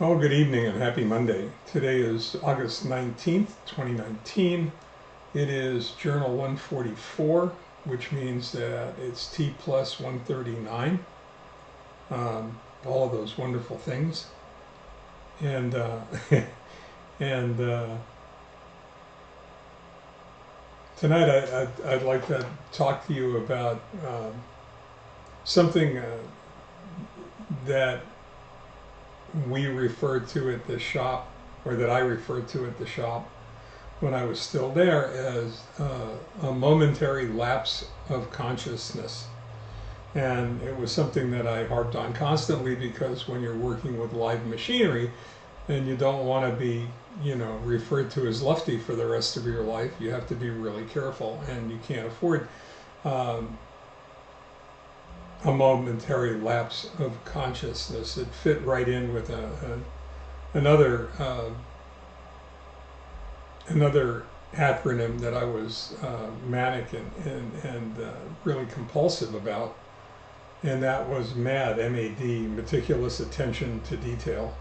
Oh, good evening and happy Monday. Today is August 19th, 2019. It is Journal 144, which means that it's T+139. All of those wonderful things. And, and tonight I'd like to talk to you about something that we referred to at the shop, or that I referred to at the shop when I was still there, as a momentary lapse of consciousness. And it was something that I harped on constantly, because when you're working with live machinery and you don't want to be, referred to as Lefty for the rest of your life, you have to be really careful, and you can't afford a momentary lapse of consciousness. It fit right in with another acronym that I was manic and really compulsive about, and that was MAD, M-A-D, meticulous attention to detail.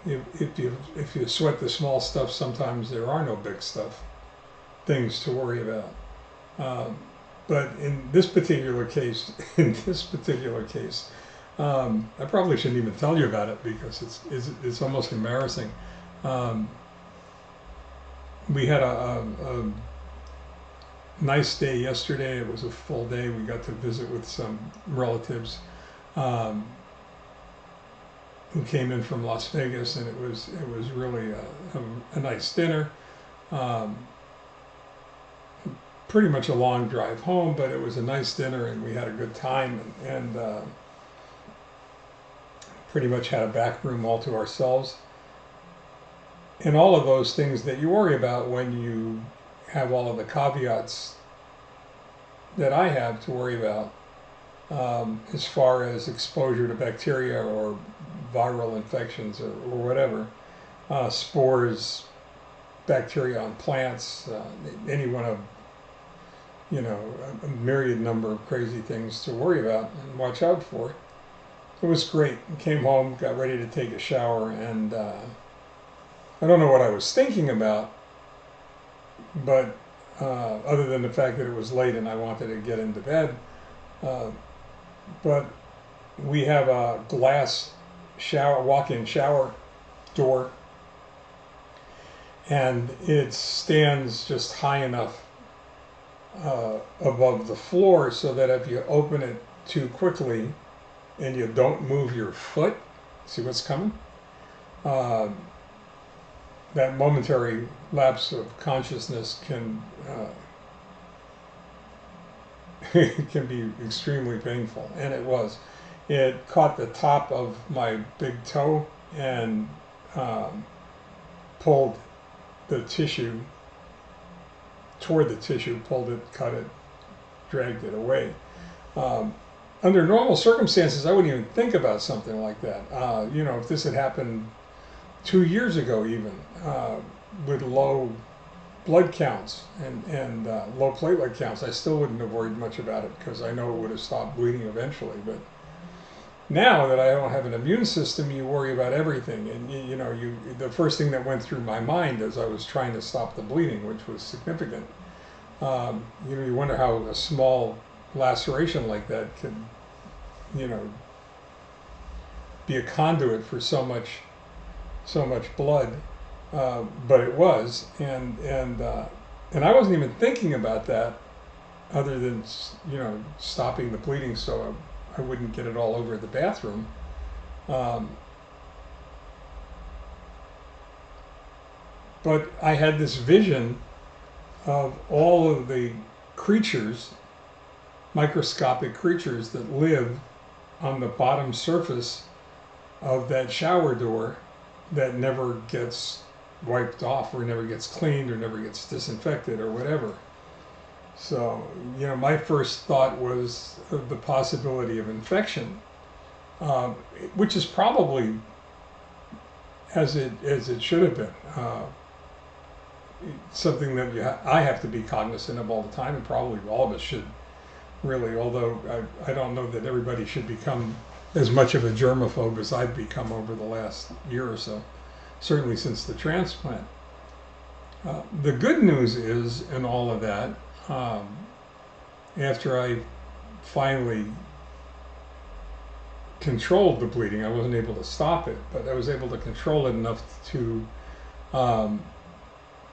If you sweat the small stuff, sometimes there are no big things to worry about. But in this particular case, I probably shouldn't even tell you about it, because it's almost embarrassing. We had a nice day yesterday. It was a full day. We got to visit with some relatives who came in from Las Vegas, and it was really a nice dinner. Pretty much a long drive home, but it was a nice dinner, and we had a good time, and pretty much had a back room all to ourselves. And all of those things that you worry about when you have all of the caveats that I have to worry about, as far as exposure to bacteria or viral infections or whatever, spores, bacteria on plants, any one of a myriad number of crazy things to worry about and watch out for. It was great. Came home, got ready to take a shower, and I don't know what I was thinking about, but other than the fact that it was late and I wanted to get into bed. But we have a glass walk-in shower door, and it stands just high enough above the floor so that if you open it too quickly and you don't move your foot, see what's coming? That momentary lapse of consciousness can can be extremely painful, and it was. It caught the top of my big toe and pulled the tissue, toward the tissue, pulled it, cut it, dragged it away. Under normal circumstances, I wouldn't even think about something like that. If this had happened 2 years ago even, with low blood counts and low platelet counts, I still wouldn't have worried much about it, because I know it would have stopped bleeding eventually. But now that I don't have an immune system, you worry about everything. And the first thing that went through my mind as I was trying to stop the bleeding, which was significant, you wonder how a small laceration like that could, be a conduit for so much blood. But it was, and I wasn't even thinking about that, other than stopping the bleeding so I wouldn't get it all over the bathroom. But I had this vision of all of the creatures, microscopic creatures, that live on the bottom surface of that shower door, that never gets wiped off, or never gets cleaned, or never gets disinfected, or whatever. So, my first thought was of the possibility of infection, which is probably as it should have been. Something that I have to be cognizant of all the time, and probably all of us should, really, although I don't know that everybody should become as much of a germaphobe as I've become over the last year or so, certainly since the transplant. The good news is, in all of that, after I finally controlled the bleeding, I wasn't able to stop it, but I was able to control it enough to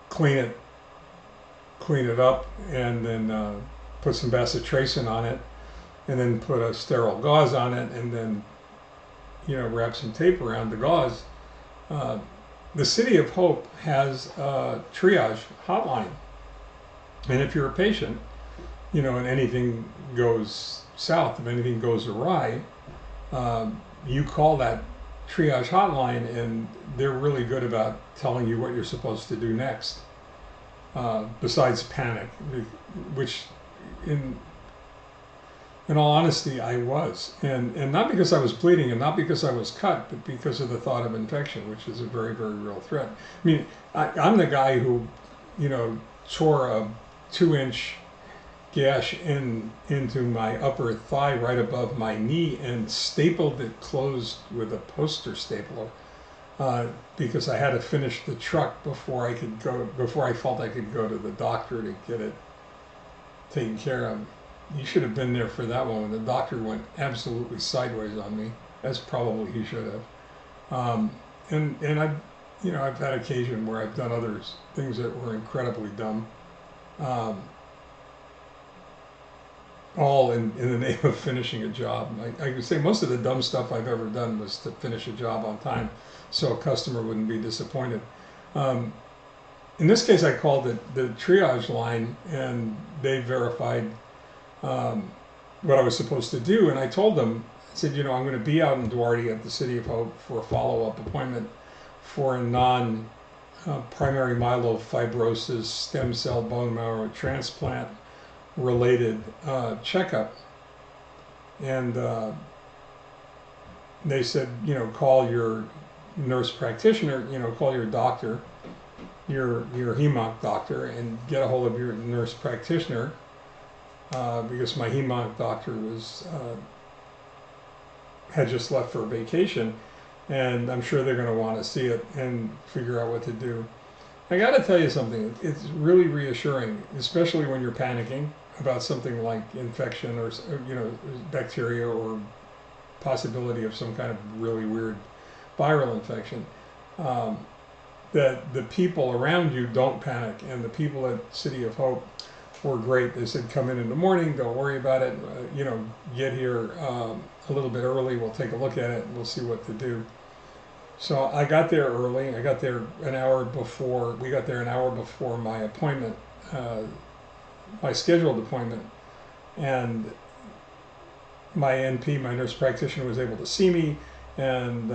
clean it up, and then put some Bacitracin on it, and then put a sterile gauze on it, and then, you know, wrap some tape around the gauze. The City of Hope has a Triage hotline, and if you're a patient, you know, and anything goes south, if anything goes awry, you call that Triage hotline, and they're really good about telling you what you're supposed to do next, besides panic, which in all honesty, I was. And not because I was bleeding and not because I was cut, but because of the thought of infection, which is a very, very real threat. I mean, I'm the guy who, you know, tore a 2-inch gash into my upper thigh right above my knee and stapled it closed with a poster stapler, because I had to finish the truck before I felt I could go to the doctor to get it taken care of. You should have been there for that one when the doctor went absolutely sideways on me, as probably he should have. And I've had occasion where I've done other things that were incredibly dumb, all in the name of finishing a job. I could say most of the dumb stuff I've ever done was to finish a job on time, so a customer wouldn't be disappointed. In this case, I called the Triage line, and they verified what I was supposed to do, and I told them, I said, you know, I'm going to be out in Duarte at the City of Hope for a follow-up appointment for a non-primary myelofibrosis stem cell bone marrow transplant related checkup. And they said, you know, call your nurse practitioner, you know, call your doctor, your hemonc doctor, and get a hold of your nurse practitioner, because my hemonc doctor had just left for a vacation, and I'm sure they're going to want to see it and figure out what to do. I got to tell you something, it's really reassuring, especially when you're panicking about something like infection or, you know, bacteria or possibility of some kind of really weird viral infection, that the people around you don't panic. And the people at City of Hope were great. They said, come in the morning, don't worry about it, you know, get here a little bit early, we'll take a look at it and we'll see what to do. So I got there early. I got there an hour before, we got there an hour before my appointment, my scheduled appointment, and my NP, my nurse practitioner, was able to see me and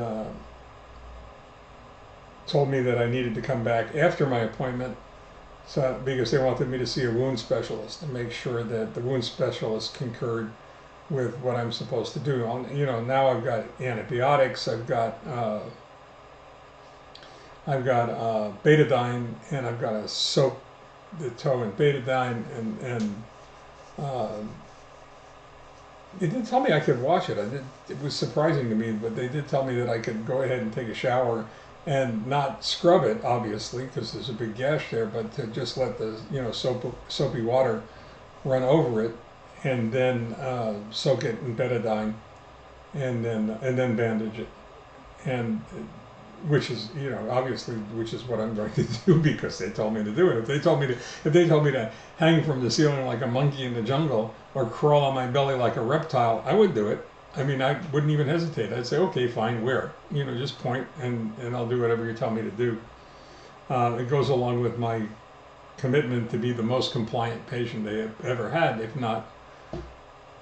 told me that I needed to come back after my appointment, so because they wanted me to see a wound specialist to make sure that the wound specialist concurred with what I'm supposed to do. You know, now I've got antibiotics, I've got Betadine, and I've got to soak the toe in Betadine, and they did tell me I could wash it. It was surprising to me, but they did tell me that I could go ahead and take a shower and not scrub it, obviously, because there's a big gash there, but to just let the, you know, soapy water run over it, and then soak it in Betadine, and then bandage it, and which is, you know, obviously, which is what I'm going to do because they told me to do it. If they told me to hang from the ceiling like a monkey in the jungle or crawl on my belly like a reptile, I would do it. I mean, I wouldn't even hesitate. I'd say, okay, fine, where? You know, just point, and I'll do whatever you tell me to do. It goes along with my commitment to be the most compliant patient they have ever had, if not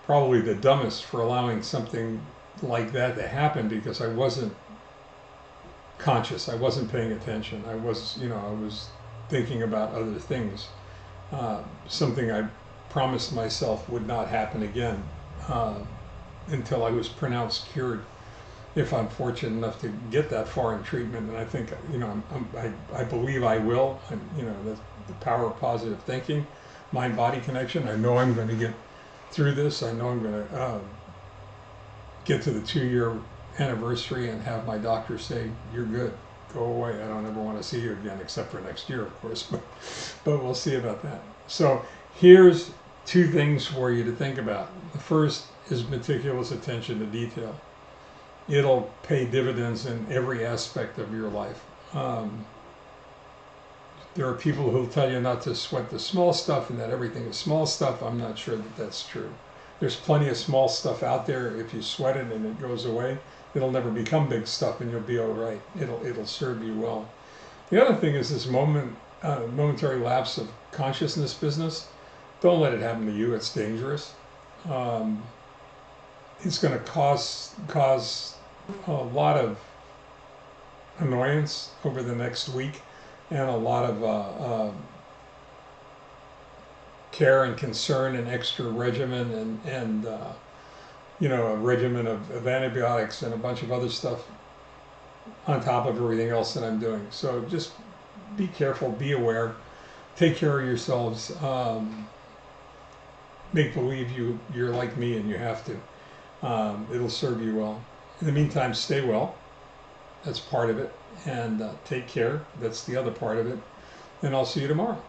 probably the dumbest for allowing something like that to happen, because I wasn't conscious. I wasn't paying attention. I was, you know, I was thinking about other things. Something I promised myself would not happen again until I was pronounced cured, if I'm fortunate enough to get that far in treatment. And I think, you know, I believe I will. You know, the power of positive thinking, mind-body connection. I know I'm going to get through this. I know I'm going to get to the 2-year anniversary and have my doctor say, you're good, go away. I don't ever want to see you again, except for next year, of course, but we'll see about that. So here's 2 things for you to think about. The first is meticulous attention to detail. It'll pay dividends in every aspect of your life. There are people who'll tell you not to sweat the small stuff and that everything is small stuff. I'm not sure that that's true. There's plenty of small stuff out there. If you sweat it and it goes away, it'll never become big stuff and you'll be all right. It'll serve you well. The other thing is this momentary lapse of consciousness business. Don't let it happen to you. It's dangerous. It's going to cause a lot of annoyance over the next week and a lot of care and concern and extra regimen and you know, a regimen of antibiotics and a bunch of other stuff on top of everything else that I'm doing. So just be careful, be aware, take care of yourselves. Make believe you're like me and you have to. It'll serve you well. In the meantime, stay well. That's part of it. And take care. That's the other part of it. And I'll see you tomorrow.